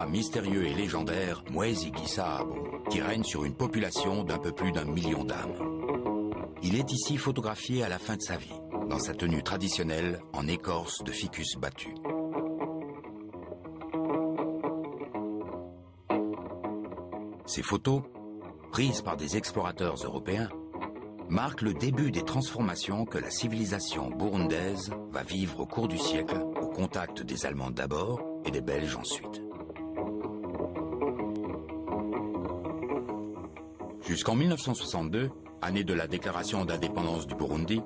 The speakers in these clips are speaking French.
Mystérieux et légendaire Mwezi Gisahabo, qui règne sur une population d'un peu plus d'1 million d'âmes. Il est ici photographié à la fin de sa vie, dans sa tenue traditionnelle en écorce de ficus battu. Ces photos, prises par des explorateurs européens, marquent le début des transformations que la civilisation burundaise va vivre au cours du siècle, au contact des Allemands d'abord et des Belges ensuite. Jusqu'en 1962, année de la déclaration d'indépendance du Burundi,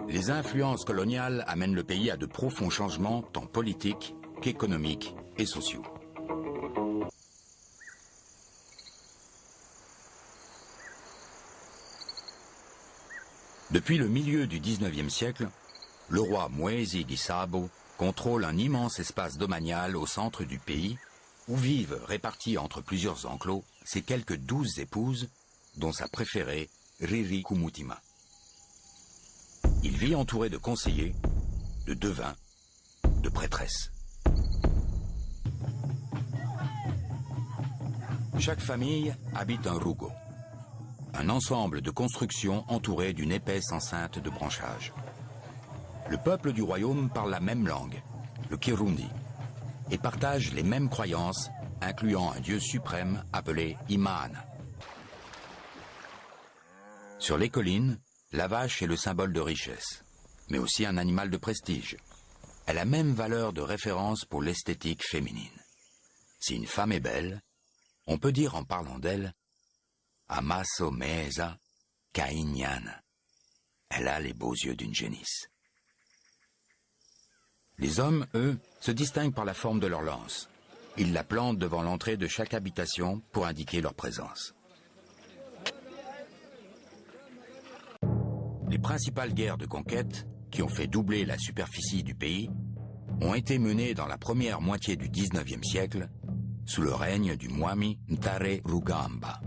les influences coloniales amènent le pays à de profonds changements tant politiques qu'économiques et sociaux. Depuis le milieu du XIXe siècle, le roi Mwezi Gisahabo contrôle un immense espace domanial au centre du pays où vivent, répartis entre plusieurs enclos, ses quelques 12 épouses, dont sa préférée, Riri Kumutima. Il vit entouré de conseillers, de devins, de prêtresses. Chaque famille habite un rugo, un ensemble de constructions entourées d'une épaisse enceinte de branchages. Le peuple du royaume parle la même langue, le Kirundi, et partage les mêmes croyances, incluant un dieu suprême appelé Imana. Sur les collines, la vache est le symbole de richesse, mais aussi un animal de prestige. Elle a même valeur de référence pour l'esthétique féminine. Si une femme est belle, on peut dire en parlant d'elle « Amaso meza kainyana ». Elle a les beaux yeux d'une génisse. Les hommes, eux, se distinguent par la forme de leur lance. Ils la plantent devant l'entrée de chaque habitation pour indiquer leur présence. Les principales guerres de conquête, qui ont fait doubler la superficie du pays, ont été menées dans la première moitié du XIXe siècle, sous le règne du Mwami Ntare Rugamba.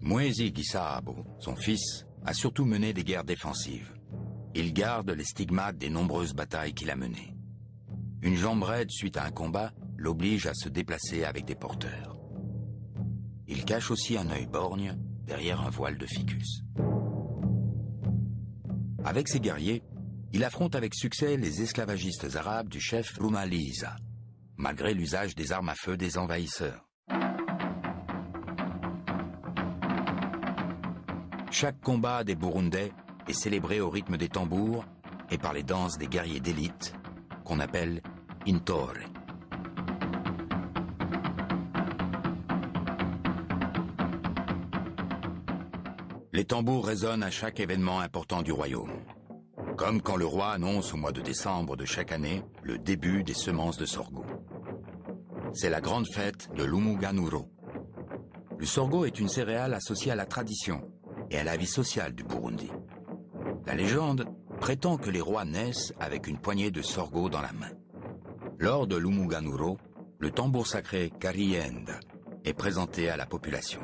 Mwezi Gisahabo, son fils, a surtout mené des guerres défensives. Il garde les stigmates des nombreuses batailles qu'il a menées. Une jambe raide suite à un combat l'oblige à se déplacer avec des porteurs. Il cache aussi un œil borgne derrière un voile de ficus. Avec ses guerriers, il affronte avec succès les esclavagistes arabes du chef Rumaliza, malgré l'usage des armes à feu des envahisseurs. Chaque combat des Burundais est célébré au rythme des tambours et par les danses des guerriers d'élite, qu'on appelle Intore. Les tambours résonnent à chaque événement important du royaume, comme quand le roi annonce au mois de décembre de chaque année le début des semences de sorgho. C'est la grande fête de l'Umuganuro. Le sorgho est une céréale associée à la tradition et à la vie sociale du Burundi. La légende prétend que les rois naissent avec une poignée de sorgho dans la main. Lors de l'Umuganuro, le tambour sacré Karienda est présenté à la population.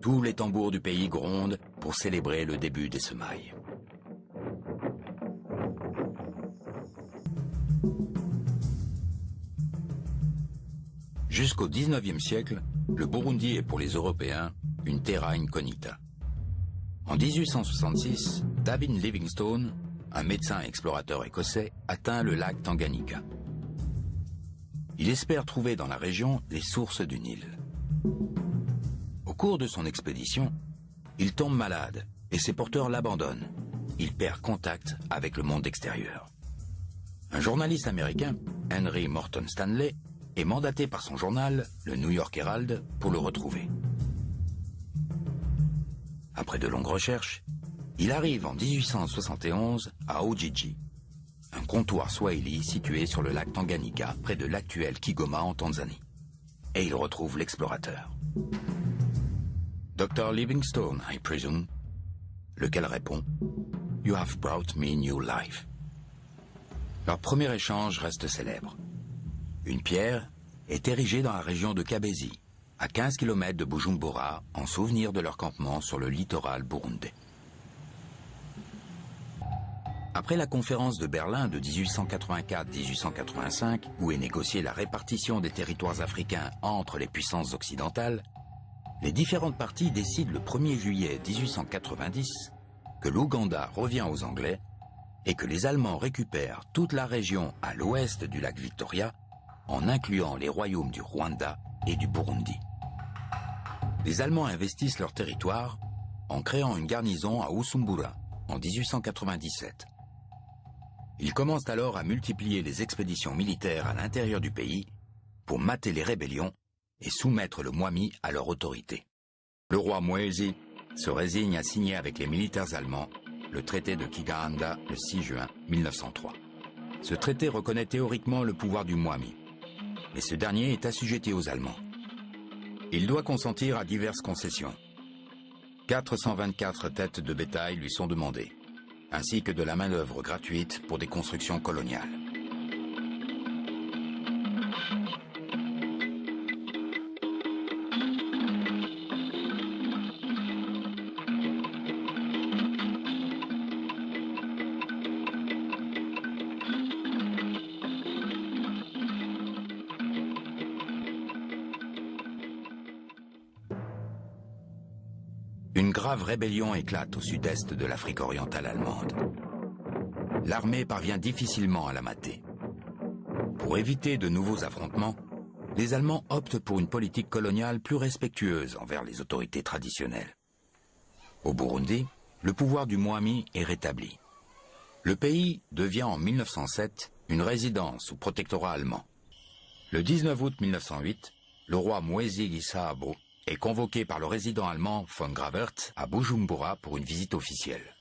Tous les tambours du pays grondent pour célébrer le début des semailles. Jusqu'au XIXe siècle, le Burundi est pour les Européens une terra incognita. En 1866, David Livingstone, un médecin explorateur écossais, atteint le lac Tanganyika. Il espère trouver dans la région les sources du Nil. Au cours de son expédition, il tombe malade et ses porteurs l'abandonnent. Il perd contact avec le monde extérieur. Un journaliste américain, Henry Morton Stanley, est mandaté par son journal, le New York Herald, pour le retrouver. Après de longues recherches, il arrive en 1871 à Ujiji, un comptoir swahili situé sur le lac Tanganyika, près de l'actuel Kigoma en Tanzanie. Et il retrouve l'explorateur. Dr. Livingstone, I presume, lequel répond « You have brought me new life ». Leur premier échange reste célèbre. Une pierre est érigée dans la région de Kabezi, à 15 km de Bujumbura, en souvenir de leur campement sur le littoral burundais. Après la conférence de Berlin de 1884-1885, où est négociée la répartition des territoires africains entre les puissances occidentales, les différentes parties décident le 1er juillet 1890 que l'Ouganda revient aux Anglais et que les Allemands récupèrent toute la région à l'ouest du lac Victoria, en incluant les royaumes du Rwanda et du Burundi. Les Allemands investissent leur territoire en créant une garnison à Usumbura en 1897. Ils commencent alors à multiplier les expéditions militaires à l'intérieur du pays pour mater les rébellions et soumettre le Mwami à leur autorité. Le roi Mwezi se résigne à signer avec les militaires allemands le traité de Kigali le 6 juin 1903. Ce traité reconnaît théoriquement le pouvoir du Mwami, mais ce dernier est assujetti aux Allemands. Il doit consentir à diverses concessions. 424 têtes de bétail lui sont demandées, ainsi que de la main-d'œuvre gratuite pour des constructions coloniales. Une grave rébellion éclate au sud-est de l'Afrique orientale allemande. L'armée parvient difficilement à la mater. Pour éviter de nouveaux affrontements, les Allemands optent pour une politique coloniale plus respectueuse envers les autorités traditionnelles. Au Burundi, le pouvoir du Mwami est rétabli. Le pays devient en 1907 une résidence sous protectorat allemand. Le 19 août 1908, le roi Mwezi Gisabo est convoqué par le résident allemand von Gravert à Bujumbura pour une visite officielle.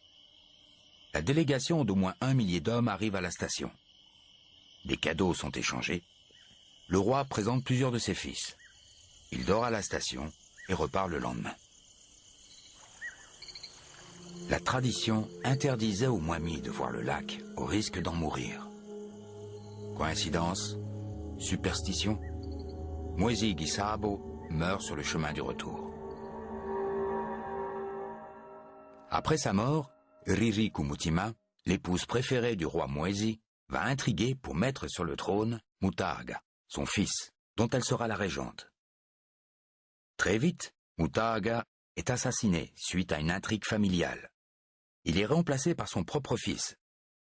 La délégation d'au moins 1 millier d'hommes arrive à la station. Des cadeaux sont échangés. Le roi présente plusieurs de ses fils. Il dort à la station et repart le lendemain. La tradition interdisait aux Mwami de voir le lac au risque d'en mourir. Coïncidence? Superstition? Mwezi Gisabo meurt sur le chemin du retour. Après sa mort, Riri Kumutima, l'épouse préférée du roi Mwezi, va intriguer pour mettre sur le trône Mutaga, son fils, dont elle sera la régente. Très vite, Mutaga est assassiné suite à une intrigue familiale. Il est remplacé par son propre fils,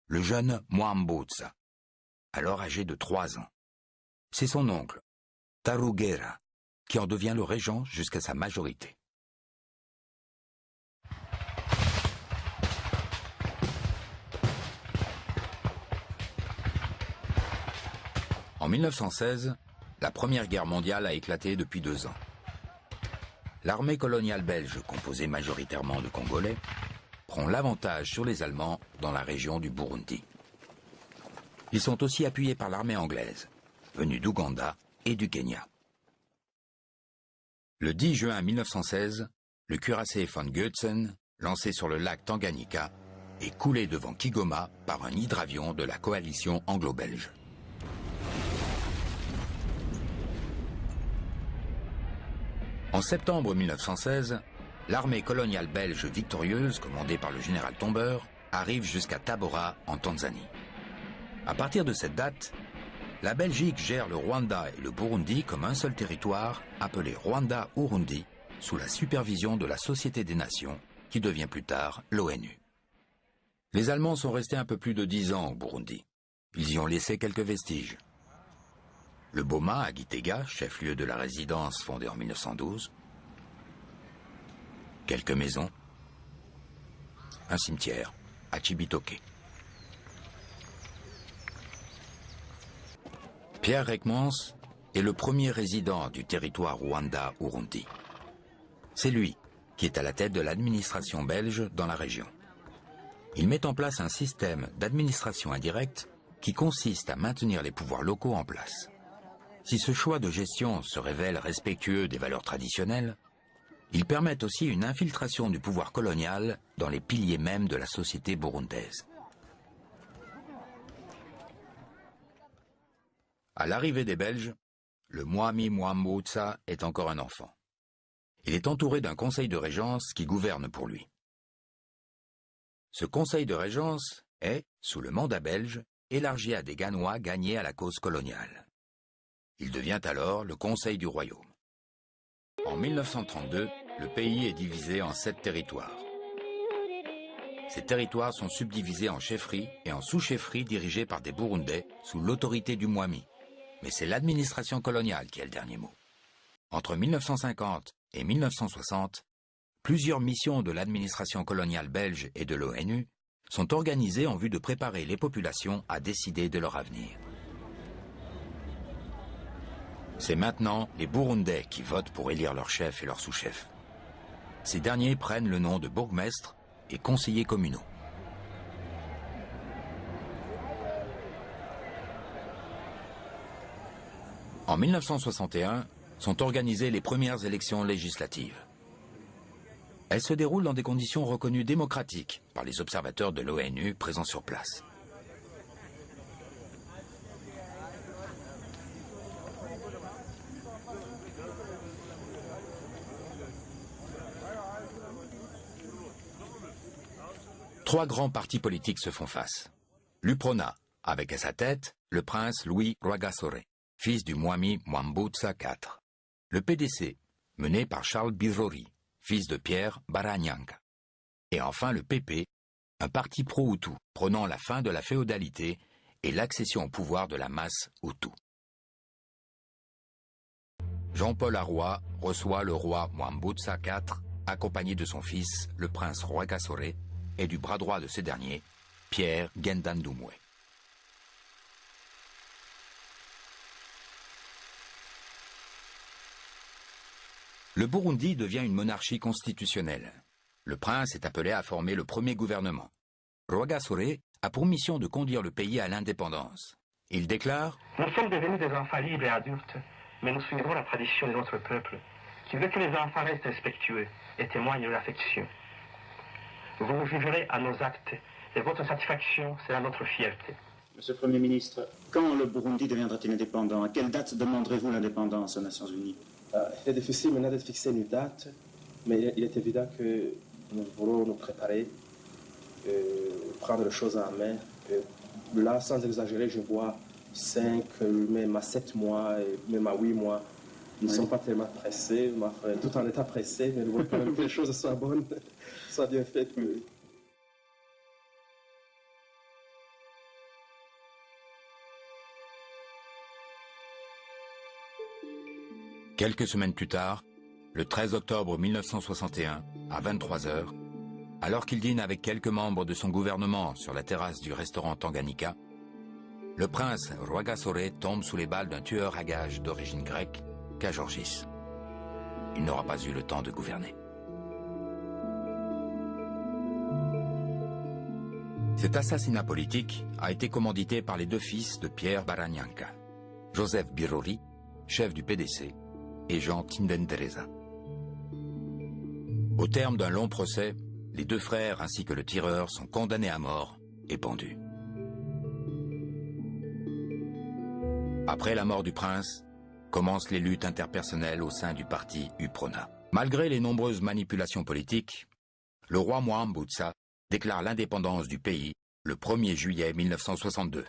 le jeune Mwambutsa, alors âgé de 3 ans. C'est son oncle, Tarugera, qui en devient le régent jusqu'à sa majorité. En 1916, la Première Guerre mondiale a éclaté depuis 2 ans. L'armée coloniale belge, composée majoritairement de Congolais, prend l'avantage sur les Allemands dans la région du Burundi. Ils sont aussi appuyés par l'armée anglaise, venue d'Ouganda et du Kenya. Le 10 juin 1916, le cuirassé von Goetzen, lancé sur le lac Tanganyika, est coulé devant Kigoma par un hydravion de la coalition anglo-belge. En septembre 1916, l'armée coloniale belge victorieuse, commandée par le général Tombeur, arrive jusqu'à Tabora, en Tanzanie. À partir de cette date, la Belgique gère le Rwanda et le Burundi comme un seul territoire, appelé Rwanda-Urundi, sous la supervision de la Société des Nations, qui devient plus tard l'ONU. Les Allemands sont restés un peu plus de 10 ans au Burundi. Ils y ont laissé quelques vestiges. Le Boma à Gitega, chef-lieu de la résidence fondée en 1912. Quelques maisons. Un cimetière à Chibitoke. Pierre Reckmans est le premier résident du territoire Rwanda-Urundi. C'est lui qui est à la tête de l'administration belge dans la région. Il met en place un système d'administration indirecte qui consiste à maintenir les pouvoirs locaux en place. Si ce choix de gestion se révèle respectueux des valeurs traditionnelles, il permet aussi une infiltration du pouvoir colonial dans les piliers mêmes de la société burundaise. À l'arrivée des Belges, le Mwami Mwambutsa est encore un enfant. Il est entouré d'un conseil de régence qui gouverne pour lui. Ce conseil de régence est, sous le mandat belge, élargi à des Ganois gagnés à la cause coloniale. Il devient alors le Conseil du Royaume. En 1932, le pays est divisé en 7 territoires. Ces territoires sont subdivisés en chefferies et en sous-chefferies dirigées par des Burundais sous l'autorité du Mwami. Mais c'est l'administration coloniale qui a le dernier mot. Entre 1950 et 1960, plusieurs missions de l'administration coloniale belge et de l'ONU sont organisées en vue de préparer les populations à décider de leur avenir. C'est maintenant les Burundais qui votent pour élire leur chef et leur sous-chef. Ces derniers prennent le nom de bourgmestres et conseillers communaux. En 1961, sont organisées les premières élections législatives. Elles se déroulent dans des conditions reconnues démocratiques par les observateurs de l'ONU présents sur place. Trois grands partis politiques se font face. L'UPRONA, avec à sa tête le prince Louis Rwagasore, fils du Mwami Mwambutsa IV. Le PDC, mené par Charles Birori, fils de Pierre Baranyanga. Et enfin le PP, un parti pro-Hutu, prônant la fin de la féodalité et l'accession au pouvoir de la masse Hutu. Jean-Paul Aroy reçoit le roi Mwambutsa IV, accompagné de son fils, le prince Rwagasore, et du bras droit de ce dernier, Pierre Gendandumwe. Le Burundi devient une monarchie constitutionnelle. Le prince est appelé à former le premier gouvernement. Rwagasore a pour mission de conduire le pays à l'indépendance. Il déclare « Nous sommes devenus des enfants libres et adultes, mais nous suivrons la tradition de notre peuple, qui veut que les enfants restent respectueux et témoignent de l'affection. Vous nous jugerez à nos actes, et votre satisfaction sera notre fierté. » Monsieur le Premier ministre, quand le Burundi deviendra-t-il indépendant? À quelle date demanderez-vous l'indépendance aux Nations Unies? Il est difficile maintenant de fixer une date, mais il est évident que nous voulons nous préparer, prendre les choses en main. Là, sans exagérer, je vois 5, même à 7 mois, et même à 8 mois. Nous ne sommes pas tellement pressés, tout en étant pressés, mais nous voulons quand même que les choses soient bonnes, soient bien faites. Quelques semaines plus tard, le 13 octobre 1961, à 23 h, alors qu'il dîne avec quelques membres de son gouvernement sur la terrasse du restaurant Tanganyika, le prince Rwagasore tombe sous les balles d'un tueur à gages d'origine grecque, Kajorgis. Il n'aura pas eu le temps de gouverner. Cet assassinat politique a été commandité par les deux fils de Pierre Baranyanga, Joseph Birori, chef du PDC, et Jean Tindendereza. Au terme d'un long procès, les deux frères ainsi que le tireur sont condamnés à mort et pendus. Après la mort du prince, commencent les luttes interpersonnelles au sein du parti UPRONA. Malgré les nombreuses manipulations politiques, le roi Mwambutsa déclare l'indépendance du pays le 1er juillet 1962.